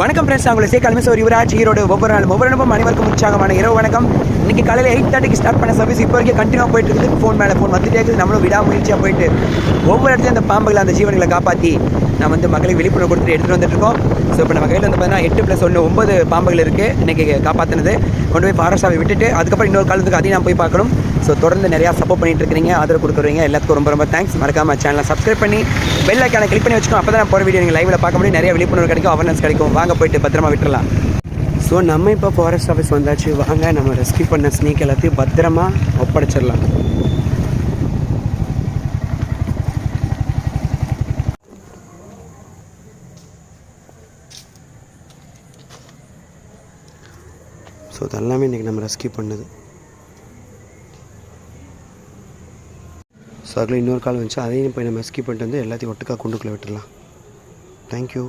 வணக்கம் ஃப்ரெண்ட்ஸ், உங்களை சேர்க்காலுமே ஒரு யுவராஜ் ஈரோடு ஒவ்வொரு நாளும் அனைவருக்கும் உற்சாகமான இரவு வணக்கம். இன்னைக்கு காலையில் 8:30 ஸ்டார்ட் பண்ண சர்வீஸ் இப்போ வரைக்கும் கண்டினியூ போயிட்டு இருக்குது. ஃபோன் மேலே ஃபோன் வந்துட்டே இருக்குது. நம்மளும் விடாமுயற்சியாக போயிட்டு ஒவ்வொரு இடத்துலையும் அந்த பாம்புகளை அந்த ஜீவன்களை காப்பாற்றி நான் மக்களுக்கு விழிப்புணர்வு கொடுத்துட்டு எடுத்துகிட்டு வந்துட்டுருக்கோம். ஸோ இப்போ நம்ம கையில் பார்த்தீங்கன்னா 8+1 9 பாம்புகள் இருக்குது இன்றைக்கி காப்பாற்றினது. கொண்டு போய் ஃபாரஸ்டாவை விட்டுட்டு அதுக்கப்புறம் இன்னொரு காலத்துக்கு அதையும் நான் போய் பார்க்கணும். ஸோ தொடர்ந்து நிறையா சப்போர்ட் பண்ணிட்டு இருக்கிறீங்க, ஆதரவு கொடுக்குறீங்க. எல்லாத்துக்கும் ரொம்ப ரொம்ப தேங்க்ஸ். மறக்காம சேனலை சப்ஸ்கிரைப் பண்ணி பெல் ஐக்கானை கிளிக் பண்ணி வச்சுக்கோங்க. அப்போ தான் போகிற வீடியோ நீங்கள் லைவில் பார்க்க முடியும். நிறைய விழிப்புணர்வு கிடைக்கும், அவேர்னஸ் கிடைக்கும். வாங்க போயிட்டு பத்திரமா விட்டுறலாம். ஸோ நம்ம இப்போ ஃபாரஸ்ட் ஆஃபீஸ் வந்தாச்சு. வாங்க நம்ம ரெஸ்கியூ பண்ண ஸ்னேக் எல்லாத்தையும் பத்திரமா ஒப்படைச்சிடலாம். ஸோ அதெல்லாமே இன்றைக்கி நம்ம ரெஸ்கியூ பண்ணுது. ஸோ அதில் இன்னொரு கால் வந்துச்சு, அதையும் போய் நம்ம ரெஸ்கியூ பண்ணிட்டு வந்து எல்லாத்தையும் ஒட்டுக்காக குண்டுக்குள்ளே விட்டுடலாம். தேங்க்யூ.